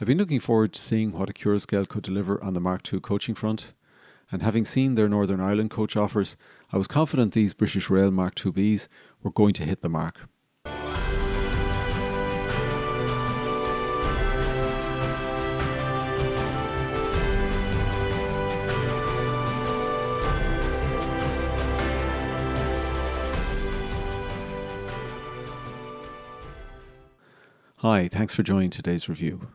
I've been looking forward to seeing what Accurascale could deliver on the Mark II coaching front, and having seen their Northern Ireland coach offers, I was confident these British Rail Mk2Bs were going to hit the mark. Hi, thanks for joining today's review.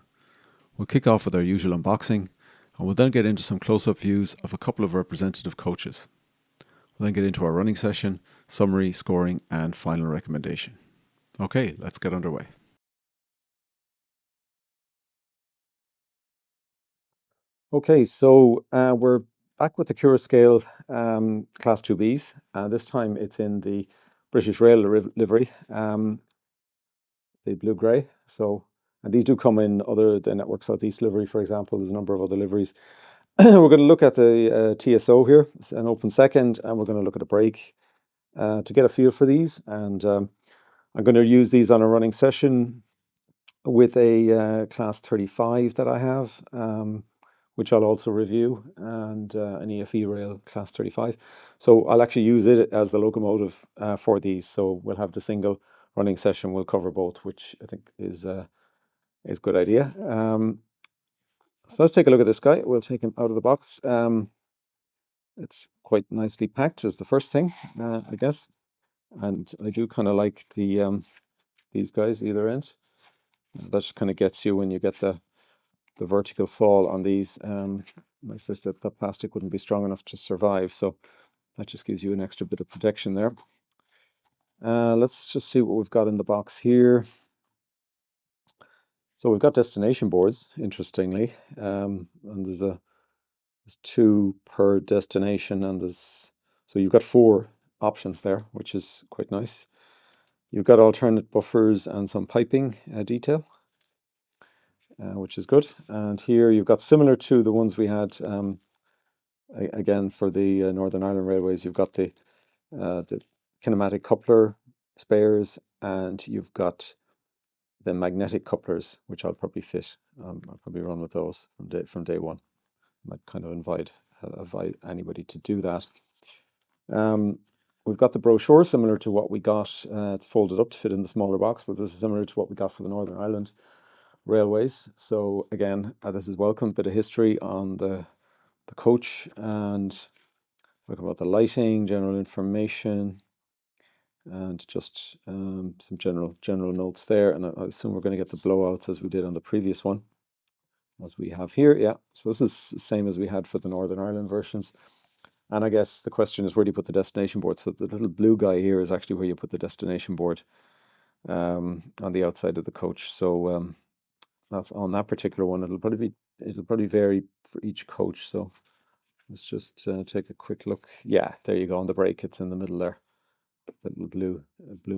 We'll kick off with our usual unboxing, and we'll then get into some close-up views of a couple of representative coaches. We'll then get into our running session, summary, scoring, and final recommendation. Okay, let's get underway. Okay, so we're back with the Accurascale Class 2Bs. This time it's in the British Rail livery, the blue-grey. And these do come in the Network Southeast livery, for example. There's a number of other liveries. We're going to look at the TSO here, it's an open second, and we're going to look at a brake to get a feel for these. And I'm going to use these on a running session with a Class 35 that I have, which I'll also review, and an EFE Rail Class 35. So I'll actually use it as the locomotive for these. So we'll have the single running session, we'll cover both, which I think is a good idea. So let's take a look at this guy. We'll take him out of the box. It's quite nicely packed is the first thing, I guess. And I do kind of like these guys either end. That just kind of gets you when you get the vertical fall on these. I think that the plastic wouldn't be strong enough to survive, so that just gives you an extra bit of protection there. Let's just see what we've got in the box here. So we've got destination boards, interestingly, and there's two per destination, and so you've got 4 options there, which is quite nice. You've got alternate buffers and some piping detail, which is good. And here you've got, similar to the ones we had again for the Northern Ireland Railways, you've got the kinematic coupler spares, and you've got the magnetic couplers, which I'll probably fit. I'll probably run with those from day one. I might kind of invite anybody to do that. We've got the brochure similar to what we got. It's folded up to fit in the smaller box, but this is similar to what we got for the Northern Ireland Railways. So again, this is welcome, bit of history on the coach, and talk about the lighting, general information, and just some general notes there. And I assume we're going to get the blowouts as we did on the previous one, as we have here. Yeah, so this is the same as we had for the Northern Ireland versions. And I guess the question is, where do you put the destination board? So the little blue guy here is actually where you put the destination board on the outside of the coach. So that's on that particular one. It'll probably vary for each coach. So let's just take a quick look. Yeah, there you go. On the brake, it's in the middle there, the little blue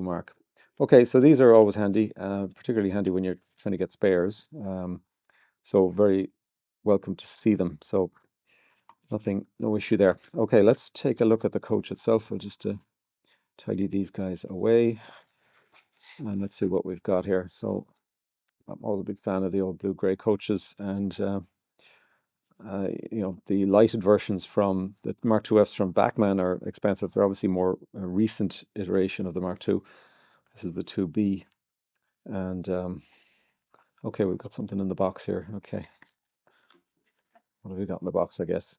mark. Okay, so these are always handy, particularly handy when you're trying to get spares. So very welcome to see them. So no issue there. Okay, let's take a look at the coach itself. We'll just tidy these guys away, and let's see what we've got here. So I'm always a big fan of the old blue-grey coaches, and the lighted versions from the Mark IIFs from Bachmann are expensive. They're obviously more a recent iteration of the Mark II. This is the 2B, and okay, we've got something in the box here. Okay, what have we got in the box, I guess?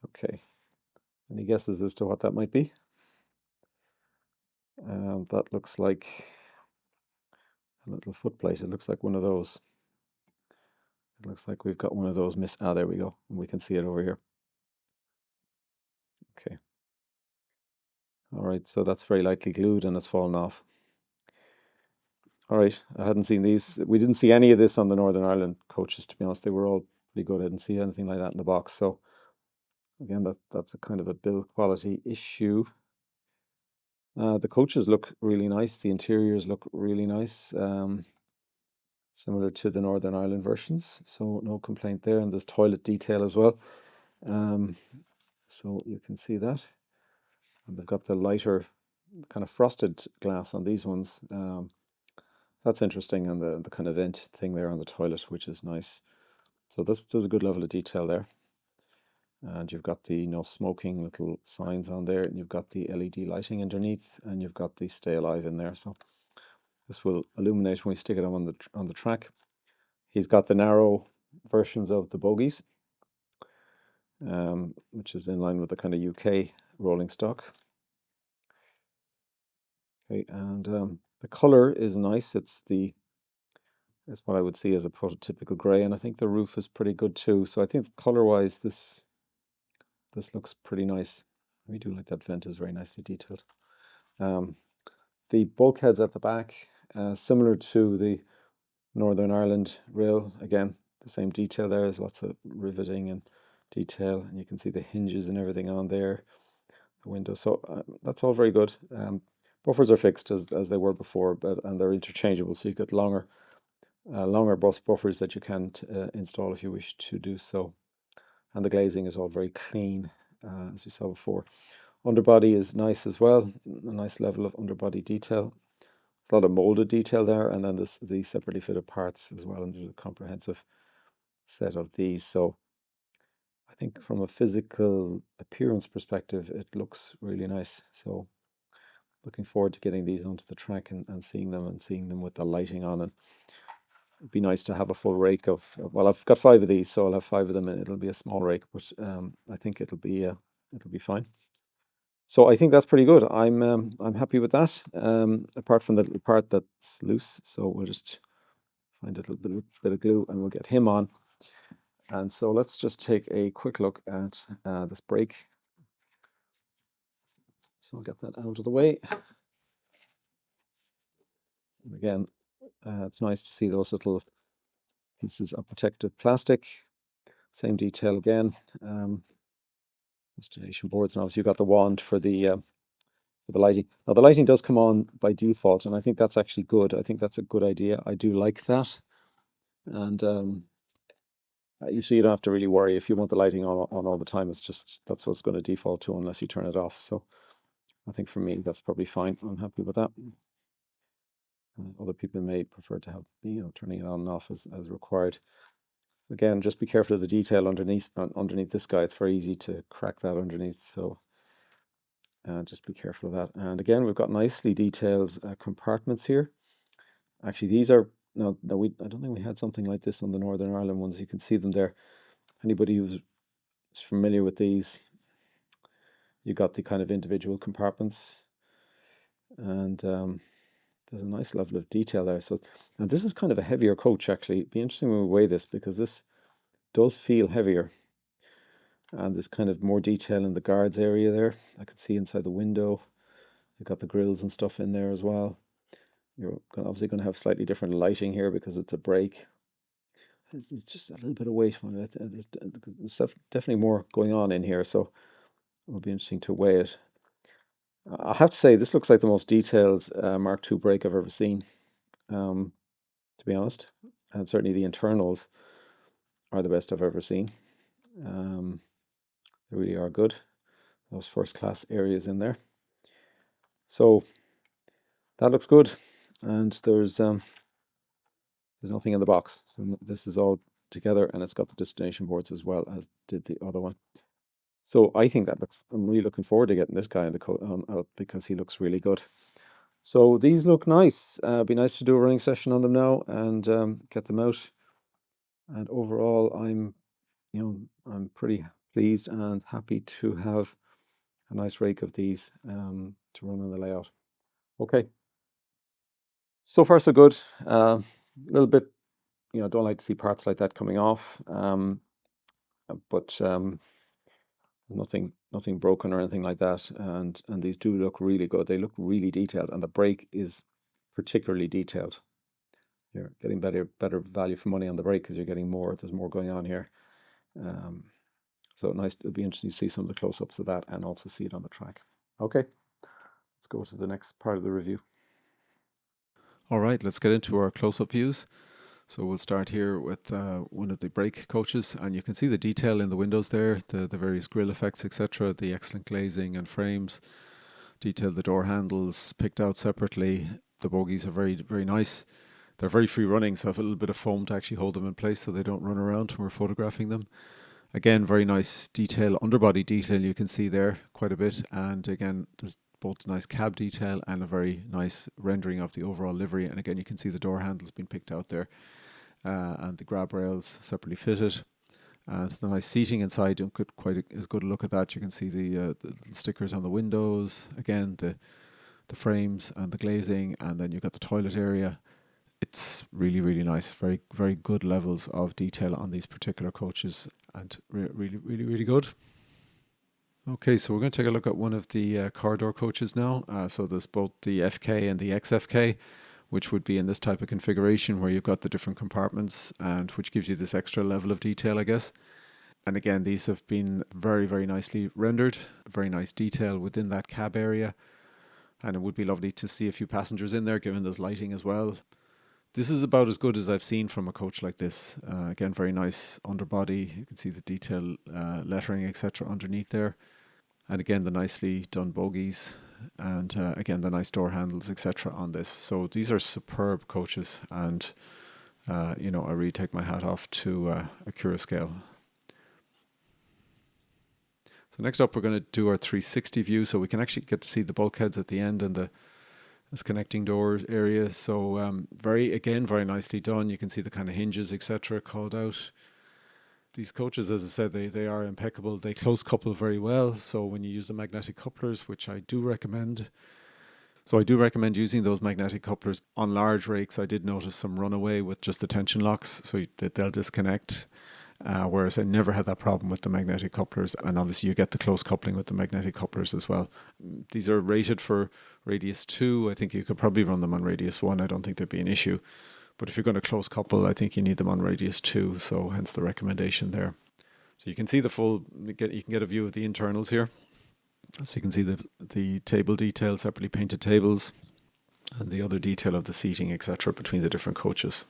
Okay, any guesses as to what that might be? That looks like a little footplate. It looks like one of those. It looks like we've got one of those there we go. And we can see it over here. Okay. All right, so that's very likely glued and it's fallen off. All right, I hadn't seen these. We didn't see any of this on the Northern Ireland coaches, to be honest. They were all pretty good. I didn't see anything like that in the box. So again, that's a kind of a build quality issue. The coaches look really nice. The interiors look really nice. Similar to the Northern Ireland versions, so no complaint there. And there's toilet detail as well, so you can see that. And they've got the lighter kind of frosted glass on these ones, That's interesting, and the kind of vent thing there on the toilet, which is nice. So this does a good level of detail there. And you've got the no smoking little signs on there, and you've got the LED lighting underneath, and you've got the stay alive in there. So this will illuminate when we stick it on the track. He's got the narrow versions of the bogies, which is in line with the kind of UK rolling stock. Okay, and the color is nice. It's what I would see as a prototypical grey, and I think the roof is pretty good too. So I think color-wise, this looks pretty nice. We do like that vent is very nicely detailed. The bulkheads at the back, similar to the Northern Ireland rail. Again, the same detail there. There's lots of riveting and detail, and you can see the hinges and everything on there, the window. So that's all very good. Buffers are fixed as they were before, and they're interchangeable. So you've got longer bus buffers that you can install if you wish to do so. And the glazing is all very clean, as we saw before. Underbody is nice as well, a nice level of underbody detail. There's a lot of molded detail there, and then the separately fitted parts as well, and there's a comprehensive set of these. So I think from a physical appearance perspective, it looks really nice. So looking forward to getting these onto the track and seeing them with the lighting on. And it'd be nice to have a full rake of, well, I've got 5 of these, so I'll have 5 of them, and it'll be a small rake, but I think it'll be fine. So I think that's pretty good. I'm happy with that. Apart from the little part that's loose, so we'll just find a little bit of glue and we'll get him on. And so let's just take a quick look at this brake. So I'll get that out of the way. And again, it's nice to see those little pieces of protective plastic. Same detail again. Destination boards, and obviously you've got the wand for the lighting. Now the lighting does come on by default, and I think that's actually good. I think that's a good idea. I do like that. And you don't have to really worry if you want the lighting on all the time. It's just that's what's going to default to unless you turn it off. So I think for me that's probably fine. I'm happy with that. Other people may prefer to have turning it on and off as required. Again, just be careful of the detail underneath this guy. It's very easy to crack that underneath. So just be careful of that. And again, we've got nicely detailed compartments here. Actually, these are I don't think we had something like this on the Northern Ireland ones. You can see them there. Anybody who's familiar with these, you got the kind of individual compartments, and there's a nice level of detail there. So, and this is kind of a heavier coach actually. It'd be interesting when we weigh this, because this does feel heavier. And there's kind of more detail in the guards area there. I can see inside the window. You've got the grills and stuff in there as well. You're obviously going to have slightly different lighting here because it's a brake. It's just a little bit of weight on it. There's definitely more going on in here, so it'll be interesting to weigh it. I have to say, this looks like the most detailed Mark II brake I've ever seen, to be honest. And certainly the internals are the best I've ever seen. They really are good. Those first class areas in there. So that looks good. And there's nothing in the box. So this is all together, and it's got the destination boards as well as did the other one. So I think I'm really looking forward to getting this guy in the out, because he looks really good. So these look nice. Be nice to do a running session on them now and get them out. And overall, I'm pretty pleased and happy to have a nice rake of these to run on the layout. Okay. So far, so good. A little bit, don't like to see parts like that coming off, but nothing broken or anything like that. And these do look really good. They look really detailed, and the brake is particularly detailed. You're getting better value for money on the brake because you're getting more. There's more going on here. So nice. It'll be interesting to see some of the close-ups of that and also see it on the track. Okay, let's go to the next part of the review. All right, let's get into our close-up views. So we'll start here with one of the brake coaches, and you can see the detail in the windows there, the various grille effects, etc., the excellent glazing and frames, detail the door handles picked out separately. The bogies are very, very nice. They're very free running, so I have a little bit of foam to actually hold them in place so they don't run around when we're photographing them. Again, very nice detail, underbody detail you can see there quite a bit. And again, there's both nice cab detail and a very nice rendering of the overall livery. And again, you can see the door handles being picked out there, and the grab rails separately fitted. And the nice seating inside, you could quite as good a look at that. You can see the stickers on the windows, again the frames and the glazing, and then you've got the toilet area. It's really, really nice. Very, very good levels of detail on these particular coaches, and really, really, really good. Okay, so we're going to take a look at one of the corridor coaches now. So there's both the FK and the XFK, which would be in this type of configuration where you've got the different compartments, and which gives you this extra level of detail, I guess. And again, these have been very, very nicely rendered. Very nice detail within that cab area. And it would be lovely to see a few passengers in there, given there's lighting as well. This is about as good as I've seen from a coach like this. Again, very nice underbody. You can see the detail, lettering, etc. underneath there. And again, the nicely done bogies, and again, the nice door handles, etc. on this. So these are superb coaches, and I really take my hat off to Accurascale. So next up, we're going to do our 360 view, so we can actually get to see the bulkheads at the end and this connecting door area. So very nicely done. You can see the kind of hinges, etc. called out. These coaches, as I said, they are impeccable. They close couple very well. So when you use the magnetic couplers, which I do recommend. So I do recommend using those magnetic couplers. On large rakes, I did notice some runaway with just the tension locks, so they'll disconnect. Whereas I never had that problem with the magnetic couplers, and obviously you get the close coupling with the magnetic couplers as well. These are rated for radius 2. I think you could probably run them on radius 1. I don't think there'd be an issue. But if you're going to close couple, I think you need them on radius 2, so hence the recommendation there. So you can see you can get a view of the internals here. So you can see the table detail, separately painted tables, and the other detail of the seating, etc. between the different coaches.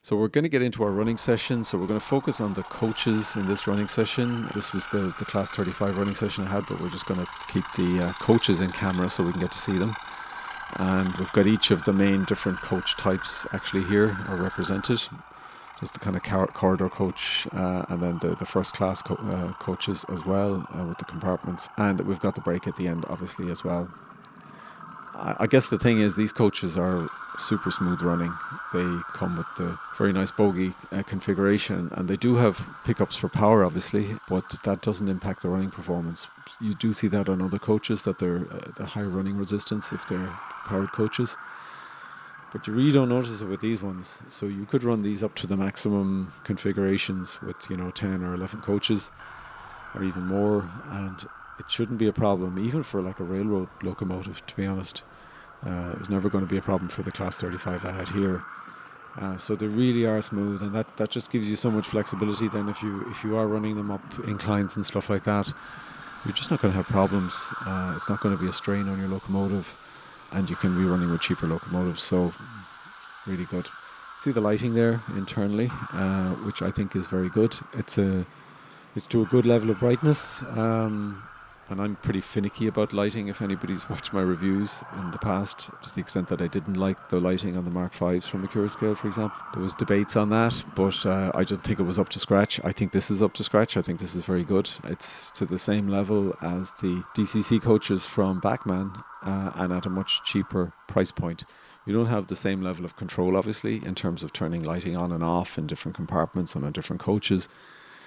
So we're going to get into our running session. So we're going to focus on the coaches in this running session. This was the class 35 running session I had, but we're just going to keep the coaches in camera so we can get to see them. And we've got each of the main different coach types actually here are represented. Just the kind of corridor coach, and then the first class coaches as well, with the compartments. And we've got the break at the end, obviously, as well. I guess the thing is, these coaches are super smooth running. They come with the very nice bogie configuration, and they do have pickups for power, obviously, but that doesn't impact the running performance. You do see that on other coaches, that they're the higher running resistance if they're powered coaches. But you really don't notice it with these ones. So you could run these up to the maximum configurations with 10 or 11 coaches, or even more, and it shouldn't be a problem, even for like a railroad locomotive, to be honest. It was never going to be a problem for the class 35 I had here. So they really are smooth, and that just gives you so much flexibility. Then if you are running them up inclines and stuff like that, you're just not going to have problems. It's not going to be a strain on your locomotive, and you can be running with cheaper locomotives. So really good. See the lighting there internally, which I think is very good. It's to a good level of brightness. And I'm pretty finicky about lighting, if anybody's watched my reviews in the past, to the extent that I didn't like the lighting on the Mark 5s from Accurascale, for example. There was debates on that, but I don't think it was up to scratch. I think this is up to scratch. I think this is very good. It's to the same level as the DCC coaches from Bachmann, and at a much cheaper price point. You don't have the same level of control, obviously, in terms of turning lighting on and off in different compartments and on different coaches,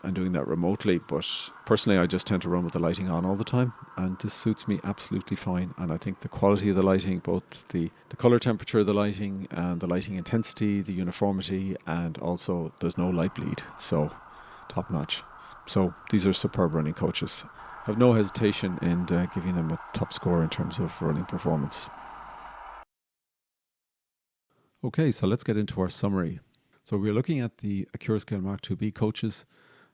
and doing that remotely. But personally, I just tend to run with the lighting on all the time, and this suits me absolutely fine. And I think the quality of the lighting, both the color temperature of the lighting and the lighting intensity, the uniformity, and also there's no light bleed, so top notch. So these are superb running coaches. I have no hesitation in giving them a top score in terms of running performance. Okay, so let's get into our summary. So we're looking at the Accurascale Mk2B coaches,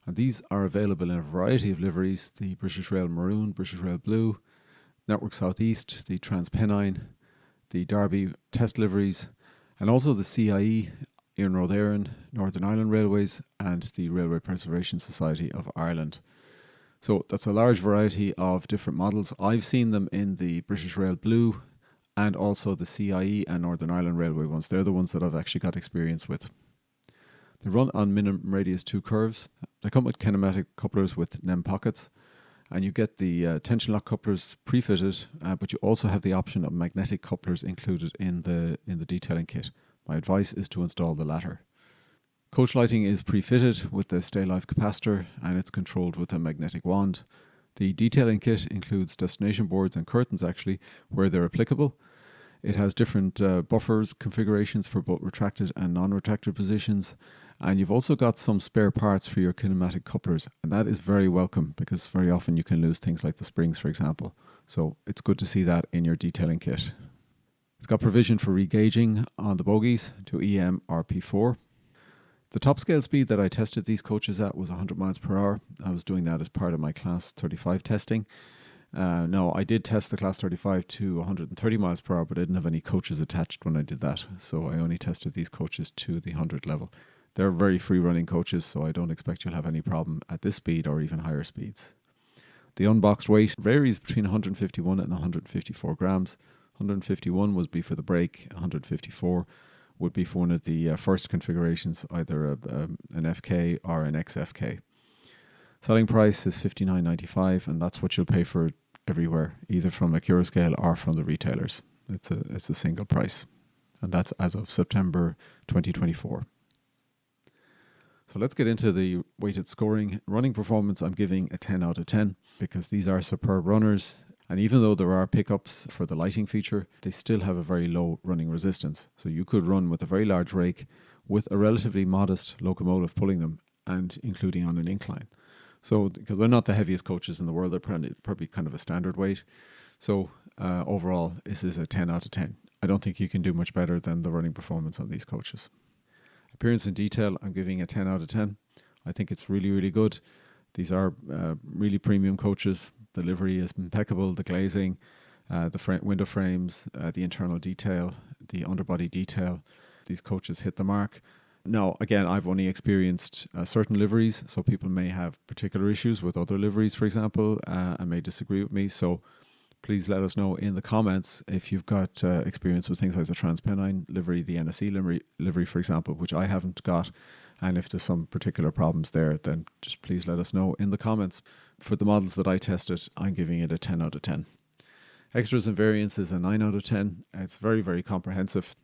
and these are available in a variety of liveries: the British Rail Maroon, British Rail Blue, Network Southeast, the Transpennine, the Derby test liveries, and also the CIE, Iarnród Éireann, Northern Ireland Railways, and the Railway Preservation Society of Ireland. So that's a large variety of different models. I've seen them in the British Rail Blue and also the CIE and Northern Ireland Railway ones. They're the ones that I've actually got experience with. They run on minimum radius 2 curves. They come with kinematic couplers with NEM pockets, and you get the tension lock couplers pre-fitted, but you also have the option of magnetic couplers included in the detailing kit. My advice is to install the latter. Coach lighting is pre-fitted with the stay life capacitor, and it's controlled with a magnetic wand. The detailing kit includes destination boards and curtains actually, where they're applicable. It has different buffers configurations for both retracted and non-retracted positions, and you've also got some spare parts for your kinematic couplers, and that is very welcome because very often you can lose things like the springs, for example. So it's good to see that in your detailing kit. It's got provision for re-gauging on the bogies to EM or P4. The top scale speed that I tested these coaches at was 100 miles per hour. I was doing that as part of my Class 35 testing. No, I did test the Class 35 to 130 miles per hour, but I didn't have any coaches attached when I did that. So I only tested these coaches to the 100 level. They're very free running coaches, so I don't expect you'll have any problem at this speed or even higher speeds. The unboxed weight varies between 151 and 154 grams. 151 would be for the brake, 154 would be for one of the first configurations, either an FK or an XFK. Selling price is $59.95, and that's what you'll pay for everywhere, either from Accurascale or from the retailers. It's a single price, and that's as of September 2024. So let's get into the weighted scoring. Running performance, I'm giving a 10 out of 10 because these are superb runners. And even though there are pickups for the lighting feature, they still have a very low running resistance. So you could run with a very large rake with a relatively modest locomotive pulling them and including on an incline. So because they're not the heaviest coaches in the world, they're probably kind of a standard weight. So overall, this is a 10 out of 10. I don't think you can do much better than the running performance on these coaches. Appearance and detail, I'm giving a 10 out of 10. I think it's really, really good. These are really premium coaches. The livery is impeccable, the glazing, the window frames, the internal detail, the underbody detail. These coaches hit the mark. Now, again, I've only experienced certain liveries, so people may have particular issues with other liveries, for example, and may disagree with me. So please let us know in the comments if you've got experience with things like the TransPennine livery, the NSE livery, for example, which I haven't got. And if there's some particular problems there, then just please let us know in the comments. For the models that I tested, I'm giving it a 10 out of 10. Extras and variants is a 9 out of 10. It's very, very comprehensive.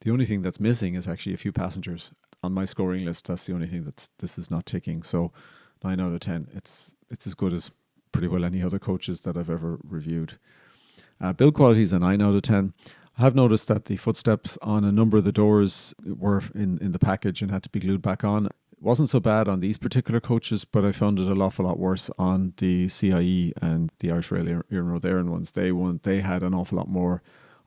The only thing that's missing is actually a few passengers. On my scoring list, that's the only thing this is not ticking. So 9 out of 10. It's as good as pretty well any other coaches that I've ever reviewed. Build quality is a 9 out of 10. I have noticed that the footsteps on a number of the doors were in the package and had to be glued back on. It wasn't so bad on these particular coaches, but I found it an awful lot worse on the CIE and the Irish Rail Road Éireann ones. They had an awful lot more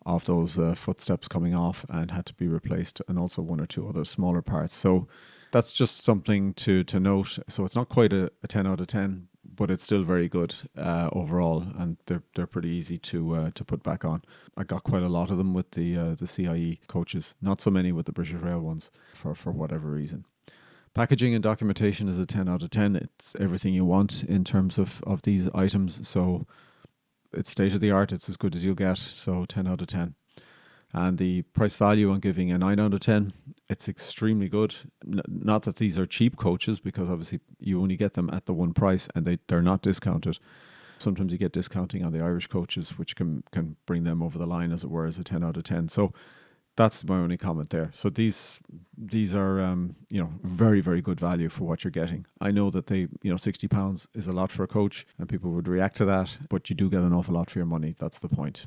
of those footsteps coming off and had to be replaced, and also one or two other smaller parts. So that's just something to note. So it's not quite a 10 out of 10, but it's still very good overall, and they're pretty easy to put back on. I got quite a lot of them with the CIE coaches, not so many with the British Rail ones for whatever reason. Packaging and documentation is a 10 out of 10. It's everything you want in terms of these items. So it's state of the art. It's as good as you'll get. So 10 out of 10. And the price value, I'm giving a 9 out of 10. It's extremely good. Not that these are cheap coaches, because obviously you only get them at the one price and they're not discounted. Sometimes you get discounting on the Irish coaches, which can bring them over the line, as it were, as a 10 out of 10. So that's my only comment there. So these are very, very good value for what you're getting. I know that £60 is a lot for a coach and people would react to that, but you do get an awful lot for your money. That's the point.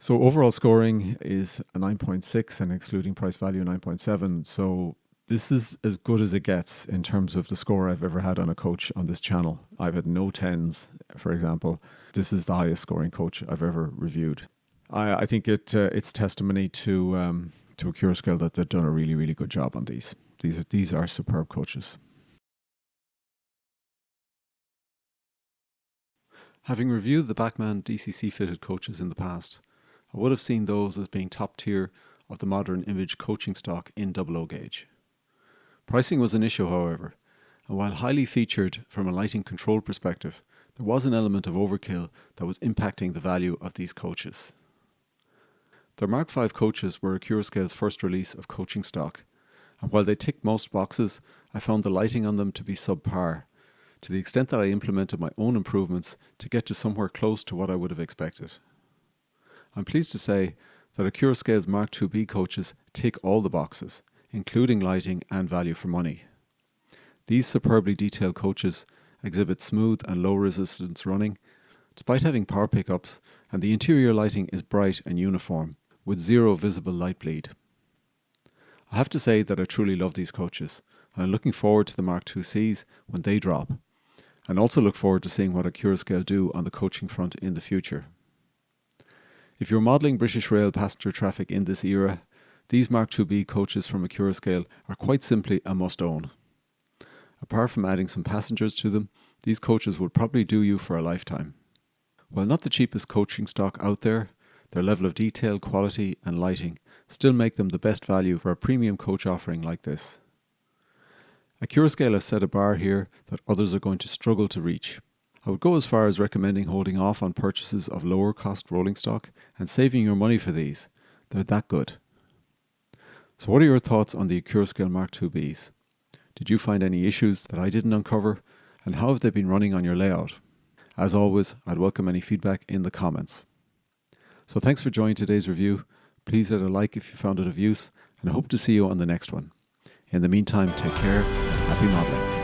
So overall scoring is a 9.6 and excluding price value 9.7. So this is as good as it gets in terms of the score I've ever had on a coach on this channel. I've had no 10s, for example. This is the highest scoring coach I've ever reviewed. I think it's testimony to Accurascale that they've done a really, really good job on these. These are superb coaches. Having reviewed the Bachmann DCC fitted coaches in the past, I would have seen those as being top tier of the modern image coaching stock in 00 gauge. Pricing was an issue, however, and while highly featured from a lighting control perspective, there was an element of overkill that was impacting the value of these coaches. The Mark V coaches were Accurascale's first release of coaching stock, and while they ticked most boxes, I found the lighting on them to be subpar, to the extent that I implemented my own improvements to get to somewhere close to what I would have expected. I'm pleased to say that Accurascale's Mk2B coaches tick all the boxes, including lighting and value for money. These superbly detailed coaches exhibit smooth and low resistance running, despite having power pickups, and the interior lighting is bright and uniform, with zero visible light bleed. I have to say that I truly love these coaches, and I'm looking forward to the Mk2Cs when they drop, and also look forward to seeing what Accurascale do on the coaching front in the future. If you're modelling British Rail passenger traffic in this era, these Mk2B coaches from Accurascale are quite simply a must-own. Apart from adding some passengers to them, these coaches would probably do you for a lifetime. While not the cheapest coaching stock out there, their level of detail, quality and lighting still make them the best value for a premium coach offering like this. Accurascale has set a bar here that others are going to struggle to reach. I would go as far as recommending holding off on purchases of lower cost rolling stock and saving your money for these. They're that good. So what are your thoughts on the Accurascale Mk2Bs? Did you find any issues that I didn't uncover, and how have they been running on your layout? As always, I'd welcome any feedback in the comments. So thanks for joining today's review. Please hit a like if you found it of use, and I hope to see you on the next one. In the meantime, take care and happy modelling.